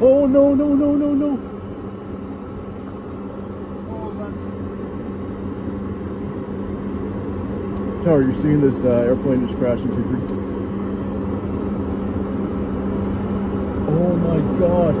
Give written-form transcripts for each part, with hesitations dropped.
Oh, no, no, no, no, no. Tower, you're seeing this airplane just crash into 3. Oh my god.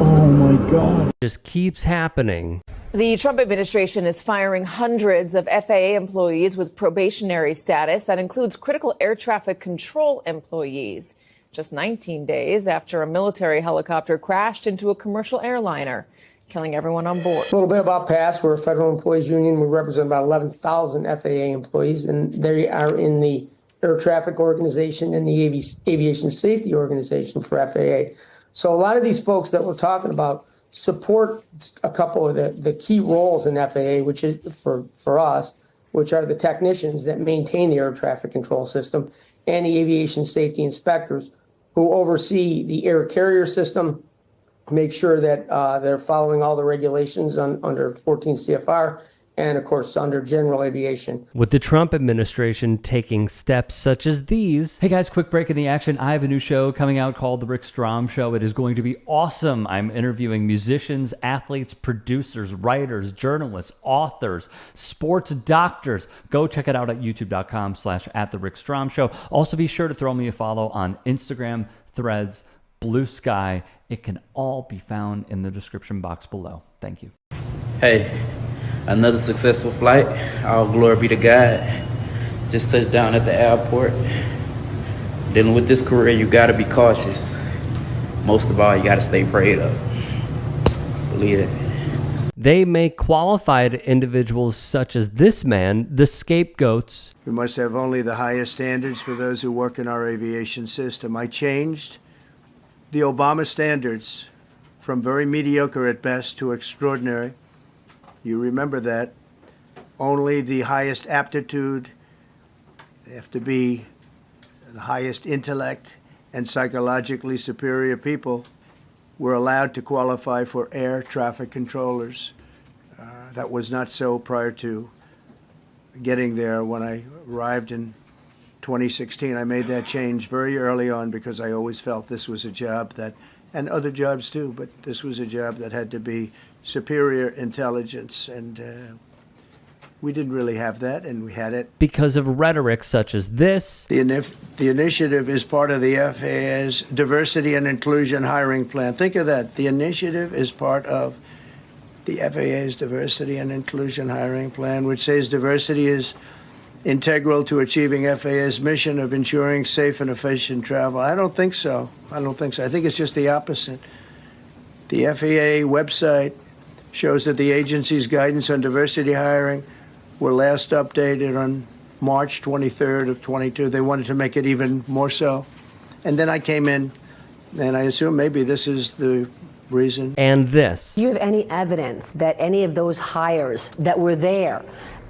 Oh my god. Just keeps happening. The Trump administration is firing hundreds of FAA employees with probationary status. That includes critical air traffic control employees. Just 19 days after a military helicopter crashed into a commercial airliner, killing everyone on board. A little bit about PASS. We're a federal employees union. We represent about 11,000 FAA employees, and they are in the air traffic organization and the aviation safety organization for FAA. So a lot of these folks that we're talking about support a couple of the key roles in FAA, which is for us, which are the technicians that maintain the air traffic control system and the aviation safety inspectors who oversee the air carrier system, make sure that they're following all the regulations under 14 CFR and, of course, under general aviation. With the Trump administration taking steps such as these. Hey guys, quick break in the action. I have a new show coming out called The Rick Strom Show. It is going to be awesome. I'm interviewing musicians, athletes, producers, writers, journalists, authors, sports doctors. Go check it out at youtube.com/@TheRickStromShow. Also be sure to throw me a follow on Instagram, Threads, Blue Sky. It can all be found in the description box below. Thank you. Hey, another successful flight. All glory be to God. Just touched down at the airport. Dealing with this career, you gotta be cautious. Most of all, you gotta stay prayed up. Believe it. They make qualified individuals such as this man the scapegoats. We must have only the highest standards for those who work in our aviation system. I changed the Obama standards from very mediocre at best to extraordinary. You remember that. Only the highest aptitude, they have to be the highest intellect and psychologically superior people were allowed to qualify for air traffic controllers. That was not so prior to getting there. When I arrived in 2016, I made that change very early on because I always felt this was a job that, and other jobs too, but this was a job that had to be superior intelligence, and we didn't really have that, and we had it. Because of rhetoric such as this. The initiative is part of the FAA's diversity and inclusion hiring plan. Think of that. The initiative is part of the FAA's diversity and inclusion hiring plan, which says diversity is integral to achieving FAA's mission of ensuring safe and efficient travel. I don't think so. I think it's just the opposite. The FAA website shows that the agency's guidance on diversity hiring were last updated on March 23rd of 22. They wanted to make it even more so. And then I came in, and I assume maybe this is the reason. And this. Do you have any evidence that any of those hires that were there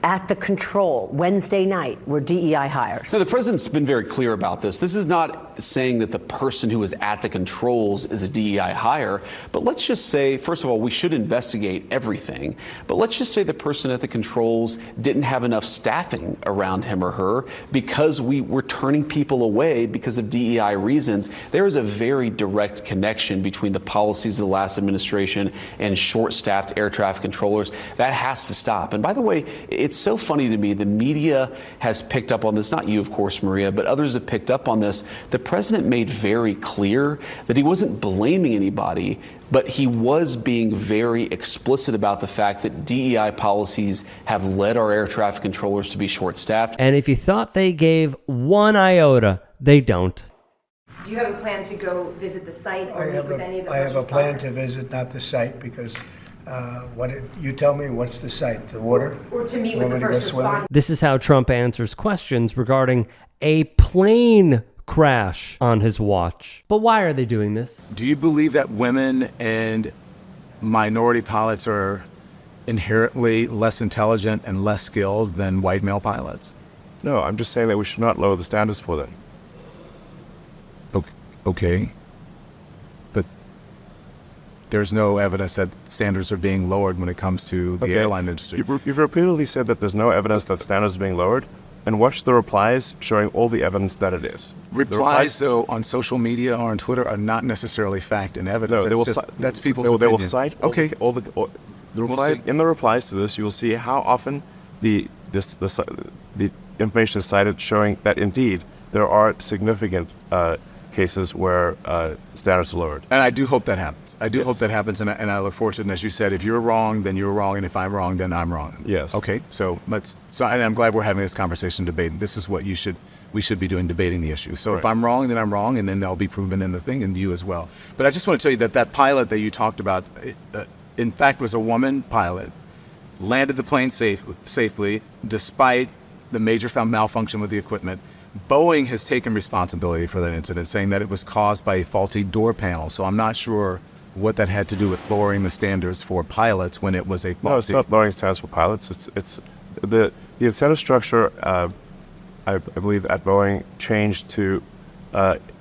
at the control Wednesday night were DEI hires? So the president's been very clear about this. This is not saying that the person who is at the controls is a DEI hire, but let's just say, first of all, we should investigate everything, but let's just say the person at the controls didn't have enough staffing around him or her because we were turning people away because of DEI reasons. There is a very direct connection between the policies of the last administration and short-staffed air traffic controllers. That has to stop. And by the way, it's so funny to me, the media has picked up on this, not you, of course, Maria, but others have picked up on this. The president made very clear that he wasn't blaming anybody, but he was being very explicit about the fact that DEI policies have led our air traffic controllers to be short-staffed. And if you thought they gave one iota, they don't. Do you have a plan to go visit the site or meet with any of the I have a plan responders? to visit, not the site, because you tell me, what's the site? The water? Or to meet with the first responders? This is how Trump answers questions regarding a plane crash on his watch. But why are they doing this? Do you believe that women and minority pilots are inherently less intelligent and less skilled than white male pilots? No, I'm just saying that we should not lower the standards for them. Okay. But there's no evidence that standards are being lowered when it comes to the airline industry. You've repeatedly said that there's no evidence that standards are being lowered. and watch the replies showing all the evidence that it is. Replies, though, on social media or on Twitter are not necessarily fact and evidence. No, That's people's they opinion. will cite all the reply, in the replies to this. You will see how often the information is cited, showing that indeed there are significant cases where standards are lowered. And I do hope that happens. I do hope that happens, and I look forward to it. And as you said, if you're wrong, then you're wrong, and if I'm wrong, then I'm wrong. Yes. Okay. So and I'm glad we're having this conversation, debate. This is what we should be doing, debating the issue. So if I'm wrong, then I'm wrong, and then they'll be proven in the thing, and you as well. But I just want to tell you that pilot that you talked about, in fact, was a woman pilot, landed the plane safely despite the major malfunction with the equipment. Boeing has taken responsibility for that incident, saying that it was caused by a faulty door panel. So I'm not sure what that had to do with lowering the standards for pilots when it was a faulty. No, it's not lowering standards for pilots. It's the incentive structure. I believe at Boeing changed to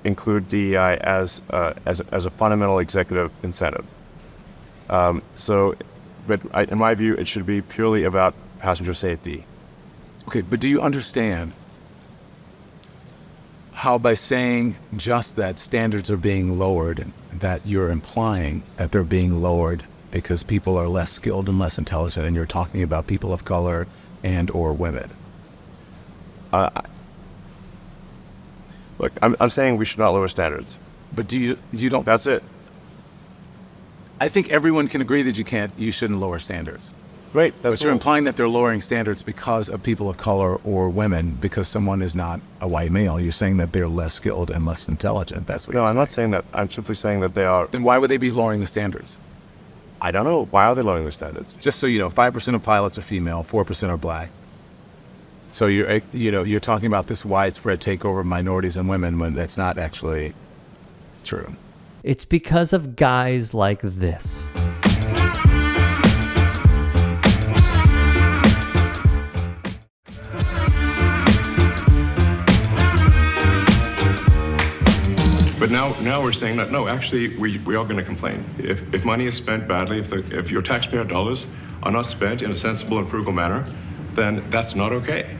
include DEI as a fundamental executive incentive. But in my view, it should be purely about passenger safety. Okay, but do you understand how by saying just that standards are being lowered, that you're implying that they're being lowered because people are less skilled and less intelligent, and you're talking about people of color and or women? Look, I'm saying we should not lower standards. But you don't? That's it. I think everyone can agree that you shouldn't lower standards. Right. But you're implying that they're lowering standards because of people of color or women, because someone is not a white male. You're saying that they're less skilled and less intelligent. That's what you're saying. No, I'm not saying that. I'm simply saying that they are. Then why would they be lowering the standards? I don't know. Why are they lowering the standards? Just so you know, 5% of pilots are female, 4% are black. So you're talking about this widespread takeover of minorities and women when that's not actually true. It's because of guys like this. But now we're saying that, no, actually, we are going to complain. If money is spent badly, if your taxpayer dollars are not spent in a sensible and frugal manner, then that's not okay.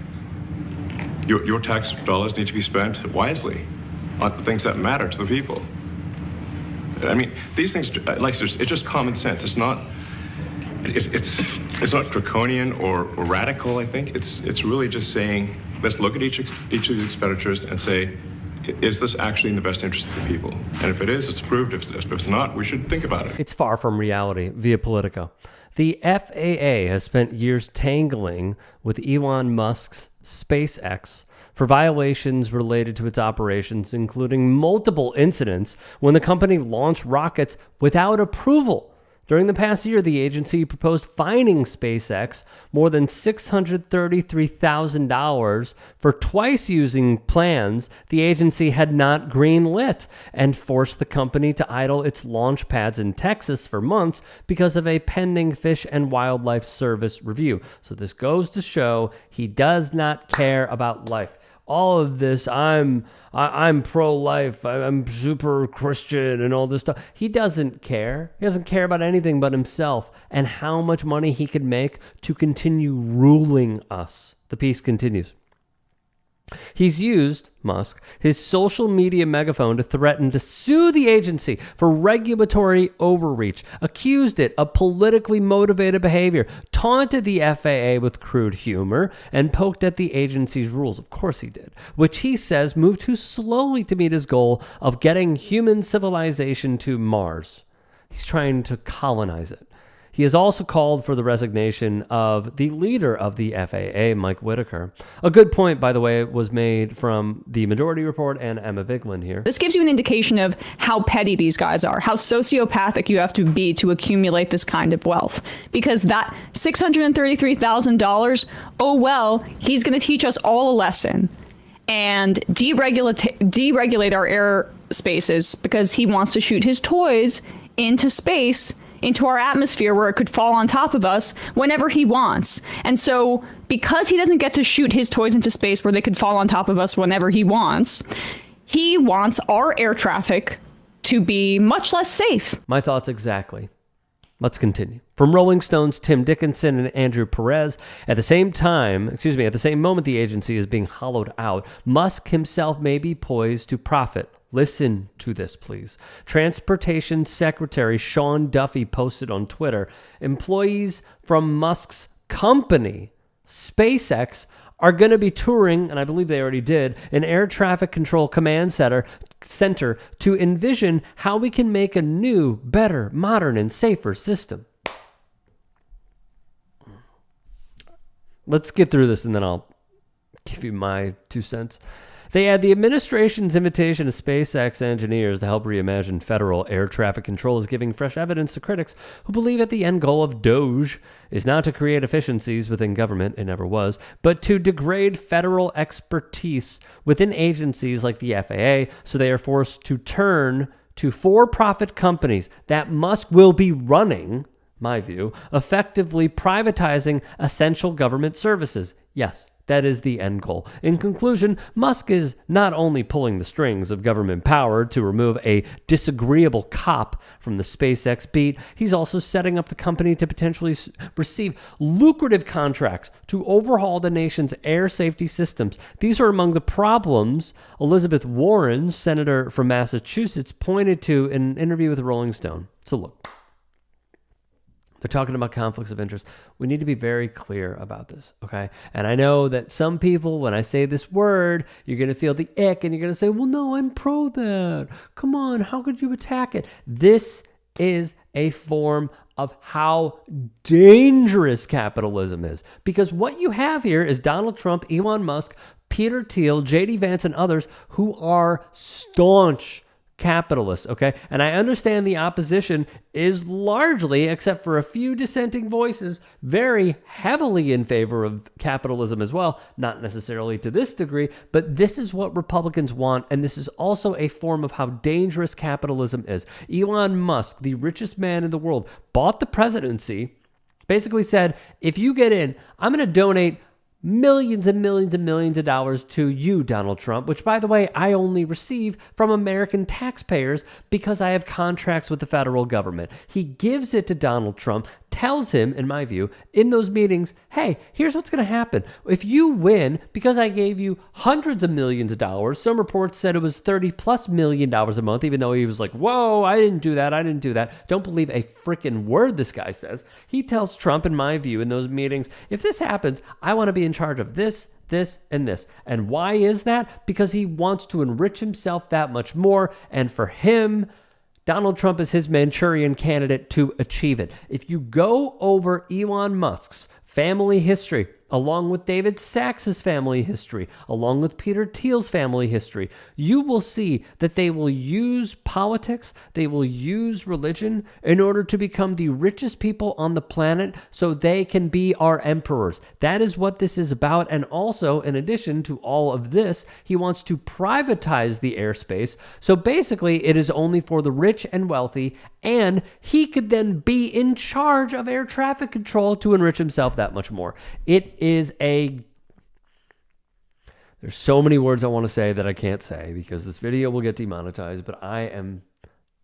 Your tax dollars need to be spent wisely on things that matter to the people. I mean, these things, it's just common sense. It's not draconian or radical, I think. It's really just saying, let's look at each of these expenditures and say, is this actually in the best interest of the people? And if it is, it's approved. If it's not, we should think about it. It's far from reality via Politico. The FAA has spent years tangling with Elon Musk's SpaceX for violations related to its operations, including multiple incidents when the company launched rockets without approval. During the past year, the agency proposed fining SpaceX more than $633,000 for twice using plans the agency had not greenlit, and forced the company to idle its launch pads in Texas for months because of a pending Fish and Wildlife Service review. So this goes to show he does not care about life. All of this, I'm pro-life, I'm super Christian and all this stuff. He doesn't care. He doesn't care about anything but himself and how much money he could make to continue ruling us. The piece continues. He's used, Musk, his social media megaphone to threaten to sue the agency for regulatory overreach, accused it of politically motivated behavior, taunted the FAA with crude humor, and poked at the agency's rules. Of course he did, which he says moved too slowly to meet his goal of getting human civilization to Mars. He's trying to colonize it. He has also called for the resignation of the leader of the FAA, Mike Whitaker. A good point, by the way, was made from the Majority Report and Emma Vigeland here. This gives you an indication of how petty these guys are, how sociopathic you have to be to accumulate this kind of wealth. Because that $633,000, oh well, he's going to teach us all a lesson and deregulate our airspaces because he wants to shoot his toys into space, into our atmosphere where it could fall on top of us whenever he wants. And so because he doesn't get to shoot his toys into space where they could fall on top of us whenever he wants our air traffic to be much less safe. My thoughts exactly. Let's continue. From Rolling Stone's Tim Dickinson and Andrew Perez, at the same moment the agency is being hollowed out, Musk himself may be poised to profit. Listen to this, please. Transportation Secretary Sean Duffy posted on Twitter, employees from Musk's company, SpaceX, are going to be touring, and I believe they already did, an air traffic control command center to envision how we can make a new, better, modern, and safer system. Let's get through this, and then I'll give you my 2 cents. They add the administration's invitation to SpaceX engineers to help reimagine federal air traffic control is giving fresh evidence to critics who believe that the end goal of DOGE is not to create efficiencies within government, it never was, but to degrade federal expertise within agencies like the FAA, so they are forced to turn to for-profit companies that Musk will be running, my view, effectively privatizing essential government services. Yes, that is the end goal. In conclusion, Musk is not only pulling the strings of government power to remove a disagreeable cop from the SpaceX beat, he's also setting up the company to potentially receive lucrative contracts to overhaul the nation's air safety systems. These are among the problems Elizabeth Warren, senator from Massachusetts, pointed to in an interview with Rolling Stone. So look. They're talking about conflicts of interest. We need to be very clear about this, okay? And I know that some people, when I say this word, you're going to feel the ick and you're going to say, well, no, I'm pro that. Come on, how could you attack it? This is a form of how dangerous capitalism is. Because what you have here is Donald Trump, Elon Musk, Peter Thiel, J.D. Vance, and others who are staunch capitalists, okay? And I understand the opposition is largely, except for a few dissenting voices, very heavily in favor of capitalism as well. Not necessarily to this degree, but this is what Republicans want, and this is also a form of how dangerous capitalism is. Elon Musk, the richest man in the world, bought the presidency, basically said, if you get in, I'm going to donate millions and millions and millions of dollars to you, Donald Trump, which, by the way, I only receive from American taxpayers because I have contracts with the federal government. He gives it to Donald Trump, tells him, in my view, in those meetings, hey, here's what's going to happen. If you win, because I gave you hundreds of millions of dollars, some reports said it was $30+ million a month, even though he was like, whoa, I didn't do that. Don't believe a freaking word this guy says. He tells Trump, in my view, in those meetings, if this happens, I want to be in charge of this, and this. And why is that? Because he wants to enrich himself that much more. And for him, Donald Trump is his Manchurian candidate to achieve it. If you go over Elon Musk's family history, along with David Sachs's family history, along with Peter Thiel's family history, you will see that they will use politics, they will use religion in order to become the richest people on the planet so they can be our emperors. That is what this is about. And also, in addition to all of this, he wants to privatize the airspace. So basically, it is only for the rich and wealthy, and he could then be in charge of air traffic control to enrich himself that much more. There's so many words I want to say that I can't say because this video will get demonetized, but I am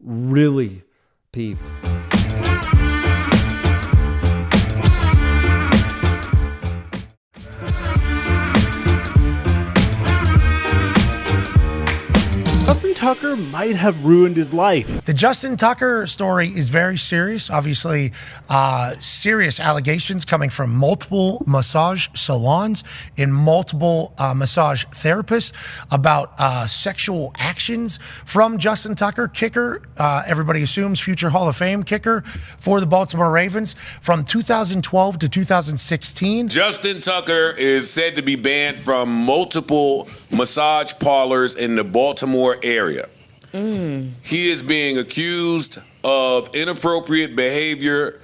really peeved. Justin Tucker might have ruined his life. The Justin Tucker story is very serious. Obviously, serious allegations coming from multiple massage salons and multiple massage therapists about sexual actions from Justin Tucker, kicker, everybody assumes future Hall of Fame kicker for the Baltimore Ravens from 2012 to 2016. Justin Tucker is said to be banned from multiple massage parlors in the Baltimore area. He is being accused of inappropriate behavior,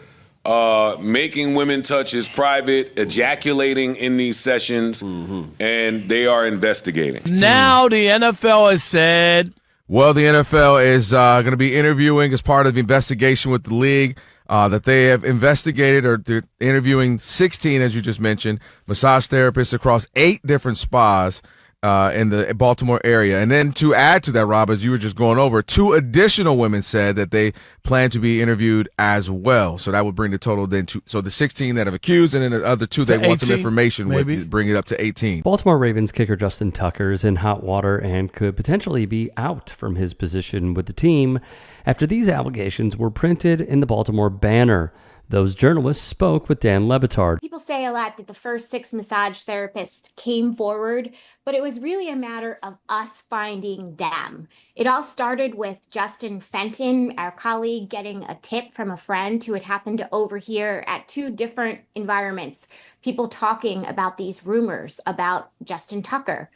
making women touch his private, ejaculating in these sessions, and they are investigating. Now the NFL has said... Well, the NFL is going to be interviewing as part of the investigation with the league that they have investigated, or they're interviewing 16, as you just mentioned, massage therapists across 8 different spas. in the Baltimore area. And then to add to that, Rob, as you were just going over, 2 additional women said that they plan to be interviewed as well. So that would bring the total then to, so the 16 that have accused, and then the other 2 they want some information with, bring it up to 18. Baltimore Ravens kicker Justin Tucker is in hot water and could potentially be out from his position with the team after these allegations were printed in the Baltimore Banner. Those journalists spoke with Dan Le Batard. People say a lot that the first 6 massage therapists came forward, but it was really a matter of us finding them. It all started with Justin Fenton, our colleague, getting a tip from a friend who had happened to overhear at 2 different environments, people talking about these rumors about Justin Tucker.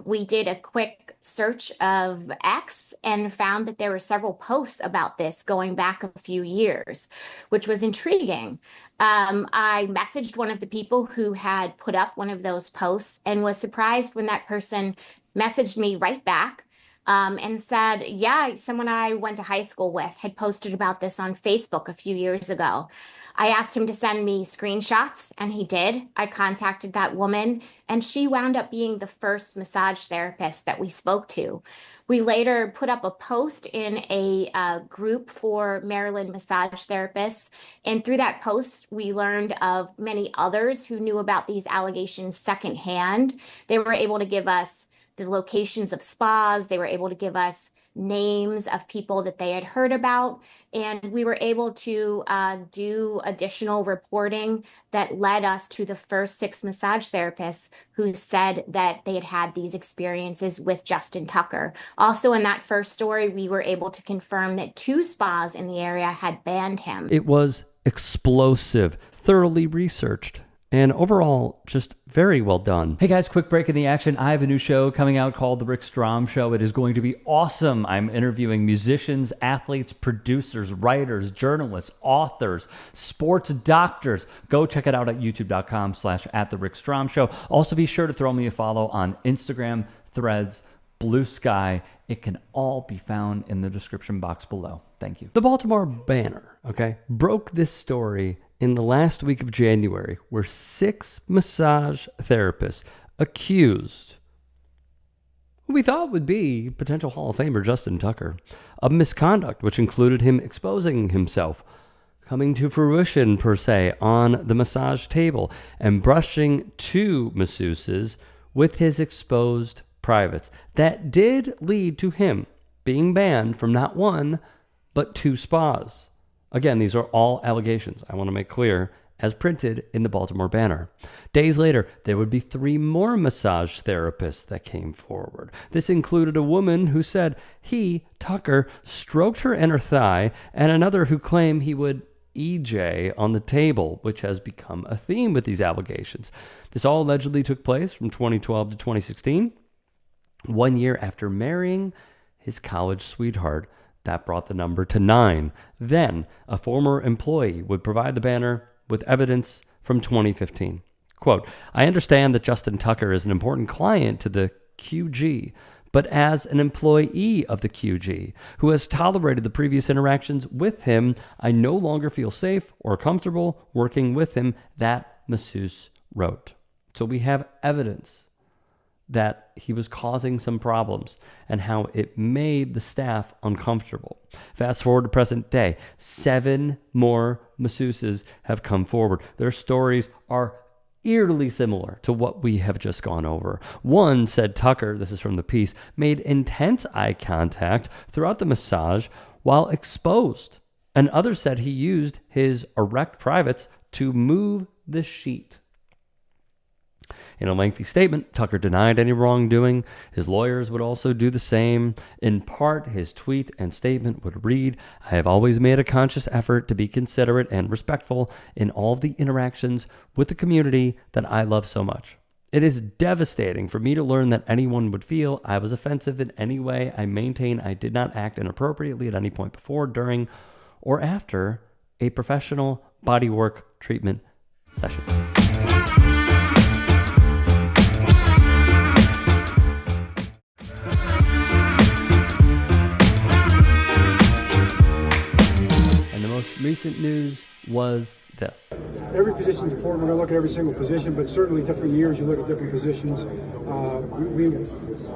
We did a quick search of X and found that there were several posts about this going back a few years, which was intriguing. I messaged one of the people who had put up one of those posts and was surprised when that person messaged me right back and said, yeah, someone I went to high school with had posted about this on Facebook a few years ago. I asked him to send me screenshots, and he did. I contacted that woman, and she wound up being the first massage therapist that we spoke to. We later put up a post in a group for Maryland massage therapists, and through that post, we learned of many others who knew about these allegations secondhand. They were able to give us the locations of spas. They were able to give us names of people that they had heard about, and we were able to do additional reporting that led us to the first 6 massage therapists who said that they had had these experiences with Justin Tucker. Also, in that first story, we were able to confirm that 2 spas in the area had banned him. It was explosive, thoroughly researched, and overall, just very well done. Hey guys, quick break in the action. I have a new show coming out called The Rick Strom Show. It is going to be awesome. I'm interviewing musicians, athletes, producers, writers, journalists, authors, sports doctors. Go check it out at youtube.com/@TheRickStromShow. Also be sure to throw me a follow on Instagram, Threads, Blue Sky. It can all be found in the description box below. Thank you. The Baltimore Banner, broke this story in the last week of January, where 6 massage therapists accused who we thought would be potential Hall of Famer Justin Tucker of misconduct, which included him exposing himself, coming to fruition per se, on the massage table and brushing 2 masseuses with his exposed privates. That did lead to him being banned from not 1, but 2 spas. Again, these are all allegations, I want to make clear, as printed in the Baltimore Banner. Days later, there would be 3 more massage therapists that came forward. This included a woman who said he, Tucker, stroked her inner thigh, and another who claimed he would EJ on the table, which has become a theme with these allegations. This all allegedly took place from 2012 to 2016, 1 year after marrying his college sweetheart. That brought the number to 9. Then, a former employee would provide the Banner with evidence from 2015. Quote, I understand that Justin Tucker is an important client to the QG, but as an employee of the QG who has tolerated the previous interactions with him, I no longer feel safe or comfortable working with him, that masseuse wrote. So we have evidence that he was causing some problems and how it made the staff uncomfortable. Fast forward to present day, 7 more masseuses have come forward. Their stories are eerily similar to what we have just gone over. One said Tucker, this is from the piece, made intense eye contact throughout the massage while exposed. And others said he used his erect privates to move the sheet. In a lengthy statement, Tucker denied any wrongdoing. His lawyers would also do the same. In part, his tweet and statement would read, I have always made a conscious effort to be considerate and respectful in all of the interactions with the community that I love so much. It is devastating for me to learn that anyone would feel I was offensive in any way. I maintain I did not act inappropriately at any point before, during, or after a professional bodywork treatment session. Most recent news was this. Every position is important. We're going to look at every single position, but certainly different years you look at different positions.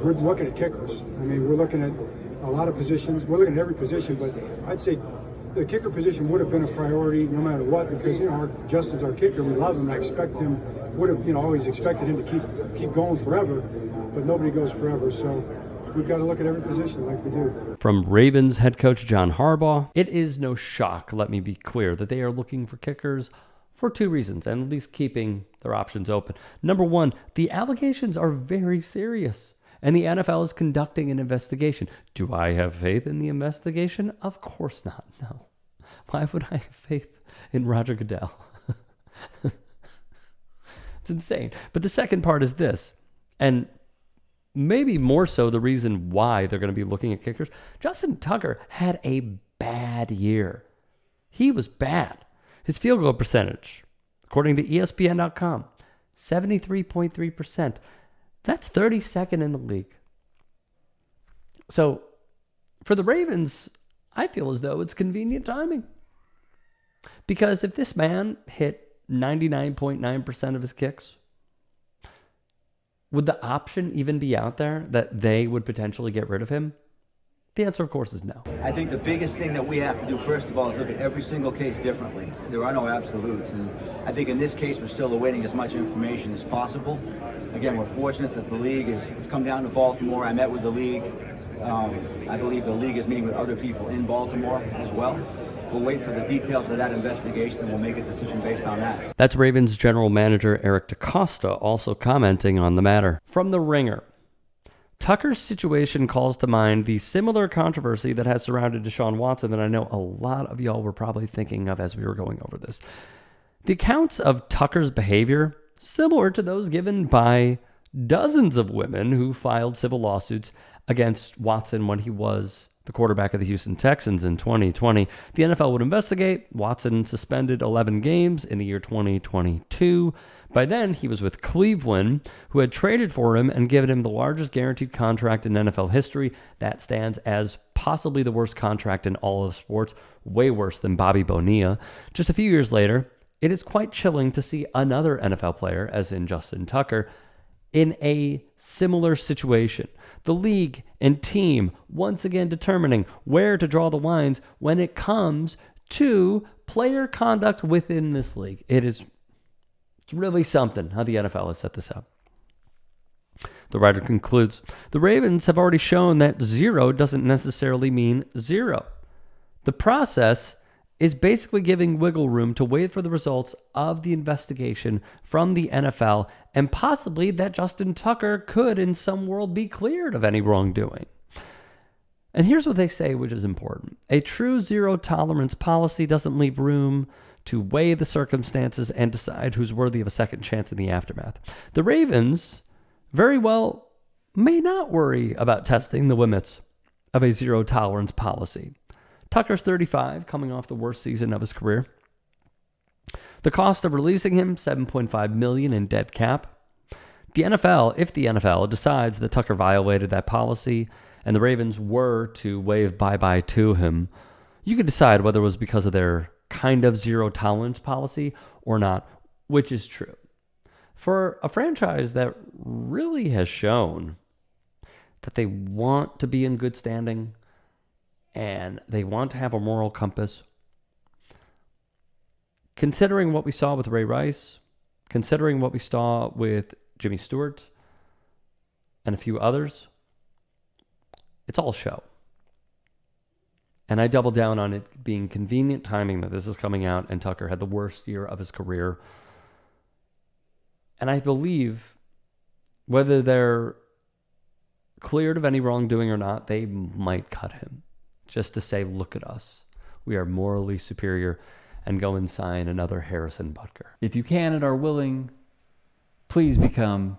We're looking at kickers. I mean, we're looking at a lot of positions. We're looking at every position, but I'd say the kicker position would have been a priority no matter what, because Justin's our kicker. We love him. I expect him. Would have always expected him to keep going forever, but nobody goes forever. So we've got to look at every position like we do. From Ravens head coach John Harbaugh, it is no shock, let me be clear, that they are looking for kickers for two reasons, and at least keeping their options open. Number one, the allegations are very serious, and the NFL is conducting an investigation. Do I have faith in the investigation? Of course not, no. Why would I have faith in Roger Goodell? It's insane. But the second part is this, and maybe more so the reason why they're going to be looking at kickers. Justin Tucker had a bad year. He was bad. His field goal percentage, according to ESPN.com, 73.3%. That's 32nd in the league. So for the Ravens, I feel as though it's convenient timing. Because if this man hit 99.9% of his kicks, would the option even be out there that they would potentially get rid of him? The answer, of course, is no. I think the biggest thing that we have to do, first of all, is look at every single case differently. There are no absolutes, and I think in this case we're still awaiting as much information as possible. Again, we're fortunate that the league has come down to Baltimore. I met with the league. I believe the league is meeting with other people in Baltimore as well. We'll wait for the details of that investigation and we'll make a decision based on that. That's Ravens general manager Eric DeCosta also commenting on the matter. From The Ringer, Tucker's situation calls to mind the similar controversy that has surrounded Deshaun Watson that I know a lot of y'all were probably thinking of as we were going over this. The accounts of Tucker's behavior, similar to those given by dozens of women who filed civil lawsuits against Watson when he was the quarterback of the Houston Texans in 2020. The NFL would investigate. Watson suspended 11 games in the year 2022. By then, he was with Cleveland, who had traded for him and given him the largest guaranteed contract in NFL history. That stands as possibly the worst contract in all of sports, way worse than Bobby Bonilla. Just a few years later, it is quite chilling to see another NFL player, as in Justin Tucker, in a similar situation. The league and team once again determining where to draw the lines when it comes to player conduct within this league. It's really something how the NFL has set this up. The writer concludes, the Ravens have already shown that zero doesn't necessarily mean zero. The process is basically giving wiggle room to wait for the results of the investigation from the NFL and possibly that Justin Tucker could in some world be cleared of any wrongdoing. And here's what they say, which is important. A true zero tolerance policy doesn't leave room to weigh the circumstances and decide who's worthy of a second chance in the aftermath. The Ravens very well may not worry about testing the limits of a zero tolerance policy. Tucker's 35, coming off the worst season of his career. The cost of releasing him, $7.5 million in dead cap. The NFL, if the NFL decides that Tucker violated that policy and the Ravens were to wave bye-bye to him, you could decide whether it was because of their kind of zero tolerance policy or not, which is true. For a franchise that really has shown that they want to be in good standing and they want to have a moral compass, considering what we saw with Ray Rice, considering what we saw with Jimmy Stewart and a few others, it's all show. And I double down on it being convenient timing that this is coming out and Tucker had the worst year of his career. And I believe whether they're cleared of any wrongdoing or not, they might cut him just to say, look at us. We are morally superior, and go and sign another Harrison Butker. If you can and are willing, please become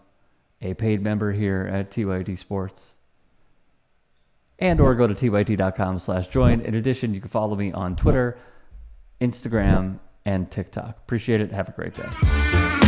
a paid member here at TYT Sports. And or go to tyt.com/join. In addition, you can follow me on Twitter, Instagram, and TikTok. Appreciate it. Have a great day.